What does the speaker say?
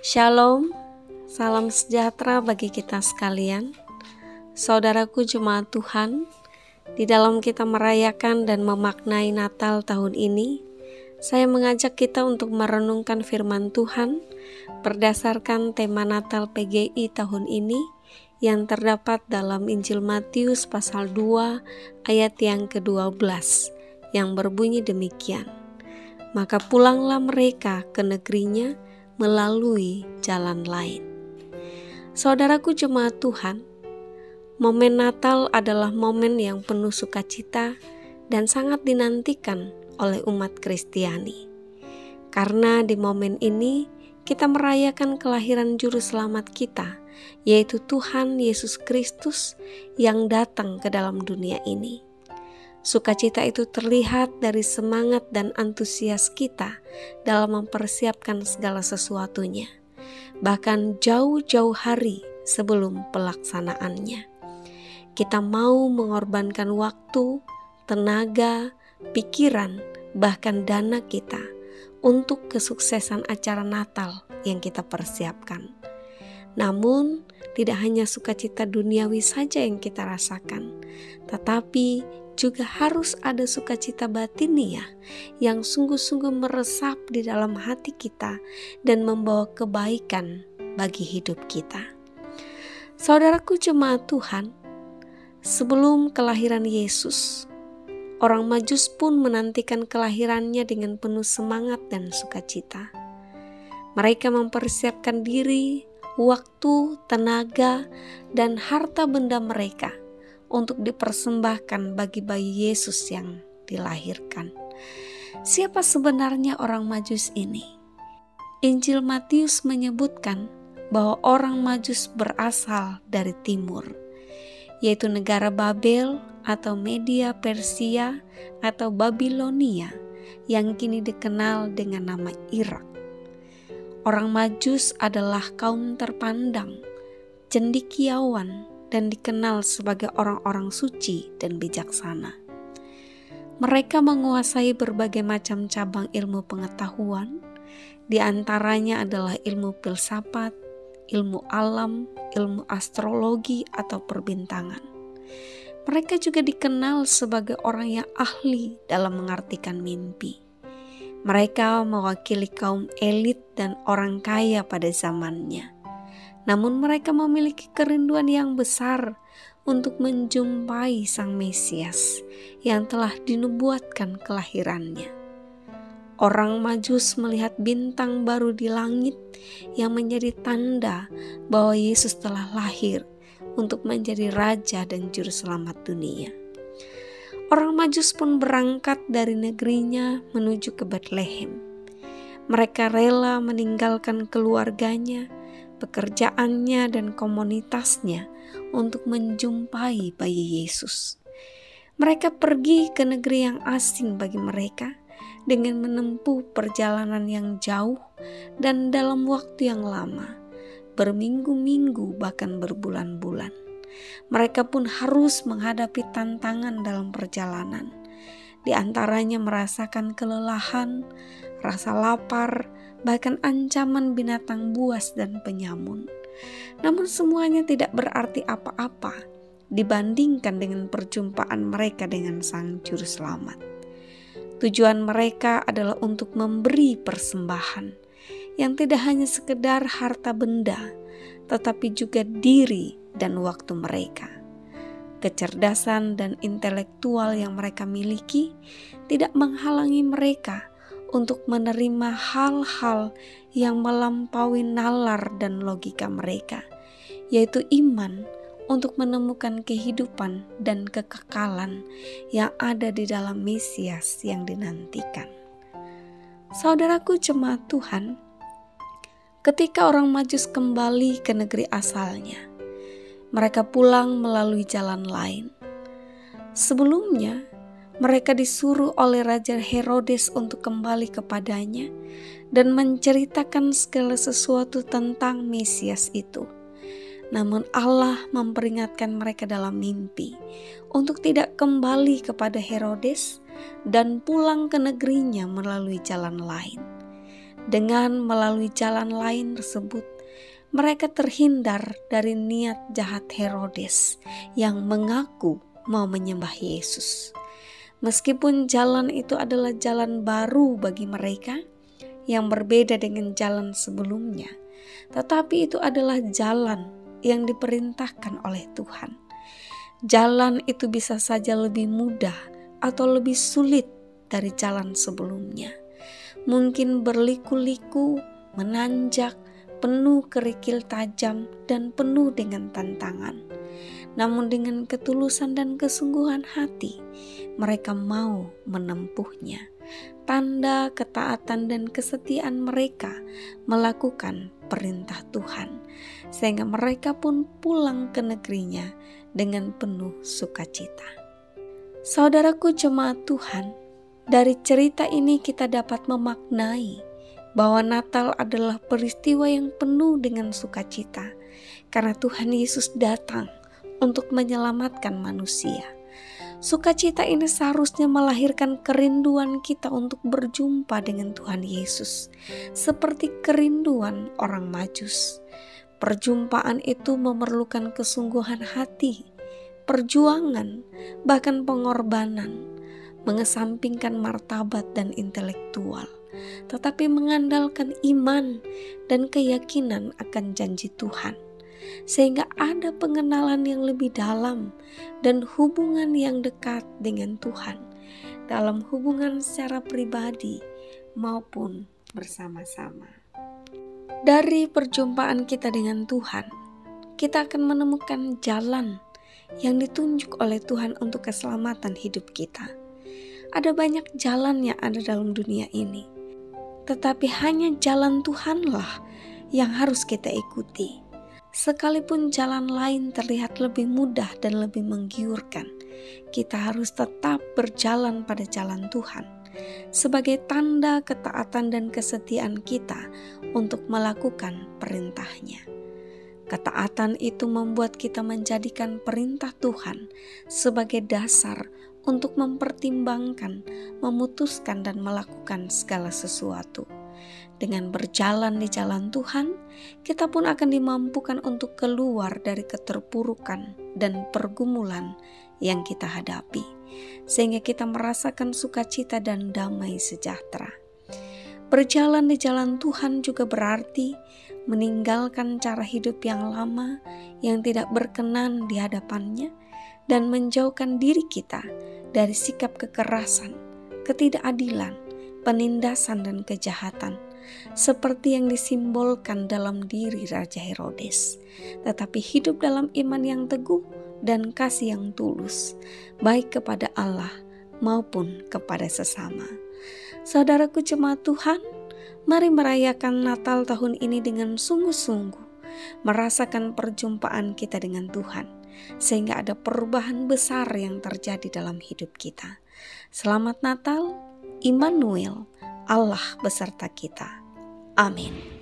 Shalom, salam sejahtera bagi kita sekalian. Saudaraku jemaat Tuhan, di dalam kita merayakan dan memaknai Natal tahun ini, saya mengajak kita untuk merenungkan firman Tuhan berdasarkan tema Natal PGI tahun ini yang terdapat dalam Injil Matius pasal 2 ayat yang ke-12 yang berbunyi demikian. Maka pulanglah mereka ke negerinya melalui jalan lain. Saudaraku jemaat Tuhan, momen Natal adalah momen yang penuh sukacita dan sangat dinantikan oleh umat Kristiani. Karena di momen ini kita merayakan kelahiran Juru Selamat kita, yaitu Tuhan Yesus Kristus yang datang ke dalam dunia ini. Sukacita itu terlihat dari semangat dan antusias kita dalam mempersiapkan segala sesuatunya, bahkan jauh-jauh hari sebelum pelaksanaannya. Kita mau mengorbankan waktu, tenaga, pikiran, bahkan dana kita untuk kesuksesan acara Natal yang kita persiapkan. Namun, tidak hanya sukacita duniawi saja yang kita rasakan, tetapi juga harus ada sukacita batiniah yang sungguh-sungguh meresap di dalam hati kita dan membawa kebaikan bagi hidup kita. Saudaraku jemaat Tuhan, sebelum kelahiran Yesus, orang Majus pun menantikan kelahirannya dengan penuh semangat dan sukacita. Mereka mempersiapkan diri, waktu, tenaga, dan harta benda mereka untuk dipersembahkan bagi bayi Yesus yang dilahirkan. Siapa sebenarnya orang Majus ini? Injil Matius menyebutkan bahwa orang Majus berasal dari timur, yaitu negara Babel atau Media Persia atau Babilonia yang kini dikenal dengan nama Irak. Orang Majus adalah kaum terpandang, cendekiawan, dan dikenal sebagai orang-orang suci dan bijaksana. Mereka menguasai berbagai macam cabang ilmu pengetahuan, di antaranya adalah ilmu filsafat, ilmu alam, ilmu astrologi atau perbintangan. Mereka juga dikenal sebagai orang yang ahli dalam mengartikan mimpi. Mereka mewakili kaum elit dan orang kaya pada zamannya. Namun mereka memiliki kerinduan yang besar untuk menjumpai Sang Mesias yang telah dinubuatkan kelahirannya. Orang Majus melihat bintang baru di langit yang menjadi tanda bahwa Yesus telah lahir untuk menjadi Raja dan Juru Selamat dunia. Orang Majus pun berangkat dari negerinya menuju ke Betlehem. Mereka rela meninggalkan keluarganya, pekerjaannya, dan komunitasnya untuk menjumpai bayi Yesus. Mereka pergi ke negeri yang asing bagi mereka dengan menempuh perjalanan yang jauh dan dalam waktu yang lama, berminggu-minggu bahkan berbulan-bulan. Mereka pun harus menghadapi tantangan dalam perjalanan, di antaranya merasakan kelelahan, rasa lapar, bahkan ancaman binatang buas dan penyamun. Namun semuanya tidak berarti apa-apa dibandingkan dengan perjumpaan mereka dengan Sang Juru Selamat. Tujuan mereka adalah untuk memberi persembahan yang tidak hanya sekedar harta benda, tetapi juga diri dan waktu mereka. Kecerdasan dan intelektual yang mereka miliki tidak menghalangi mereka untuk menerima hal-hal yang melampaui nalar dan logika mereka, yaitu iman untuk menemukan kehidupan dan kekekalan yang ada di dalam Mesias yang dinantikan. Saudaraku jemaat Tuhan, ketika orang Majus kembali ke negeri asalnya, mereka pulang melalui jalan lain. Sebelumnya, mereka disuruh oleh Raja Herodes untuk kembali kepadanya dan menceritakan segala sesuatu tentang Mesias itu. Namun Allah memperingatkan mereka dalam mimpi untuk tidak kembali kepada Herodes dan pulang ke negerinya melalui jalan lain. Dengan melalui jalan lain tersebut, mereka terhindar dari niat jahat Herodes yang mengaku mau menyembah Yesus. Meskipun jalan itu adalah jalan baru bagi mereka yang berbeda dengan jalan sebelumnya, tetapi itu adalah jalan yang diperintahkan oleh Tuhan. Jalan itu bisa saja lebih mudah atau lebih sulit dari jalan sebelumnya. Mungkin berliku-liku, menanjak, penuh kerikil tajam dan penuh dengan tantangan. Namun dengan ketulusan dan kesungguhan hati, mereka mau menempuhnya. Tanda ketaatan dan kesetiaan mereka melakukan perintah Tuhan, sehingga mereka pun pulang ke negerinya dengan penuh sukacita. Saudaraku jemaat Tuhan, dari cerita ini kita dapat memaknai bahwa Natal adalah peristiwa yang penuh dengan sukacita, karena Tuhan Yesus datang untuk menyelamatkan manusia. Sukacita ini seharusnya melahirkan kerinduan kita untuk berjumpa dengan Tuhan Yesus, seperti kerinduan orang Majus. Perjumpaan itu memerlukan kesungguhan hati, perjuangan, bahkan pengorbanan, mengesampingkan martabat dan intelektual, tetapi mengandalkan iman dan keyakinan akan janji Tuhan, sehingga ada pengenalan yang lebih dalam dan hubungan yang dekat dengan Tuhan, dalam hubungan secara pribadi maupun bersama-sama. Dari perjumpaan kita dengan Tuhan, kita akan menemukan jalan yang ditunjuk oleh Tuhan untuk keselamatan hidup kita. Ada banyak jalan yang ada dalam dunia ini, tetapi hanya jalan Tuhanlah yang harus kita ikuti. Sekalipun jalan lain terlihat lebih mudah dan lebih menggiurkan, kita harus tetap berjalan pada jalan Tuhan sebagai tanda ketaatan dan kesetiaan kita untuk melakukan perintah-Nya. Ketaatan itu membuat kita menjadikan perintah Tuhan sebagai dasar untuk mempertimbangkan, memutuskan dan melakukan segala sesuatu. Dengan berjalan di jalan Tuhan, kita pun akan dimampukan untuk keluar dari keterpurukan dan pergumulan yang kita hadapi, sehingga kita merasakan sukacita dan damai sejahtera. Berjalan di jalan Tuhan juga berarti meninggalkan cara hidup yang lama yang tidak berkenan di hadapan-Nya dan menjauhkan diri kita dari sikap kekerasan, ketidakadilan, penindasan dan kejahatan, seperti yang disimbolkan dalam diri Raja Herodes, tetapi hidup dalam iman yang teguh dan kasih yang tulus, baik kepada Allah maupun kepada sesama. Saudaraku jemaat Tuhan, mari merayakan Natal tahun ini dengan sungguh-sungguh, merasakan perjumpaan kita dengan Tuhan, sehingga ada perubahan besar yang terjadi dalam hidup kita. Selamat Natal, Immanuel, Allah beserta kita. Amin.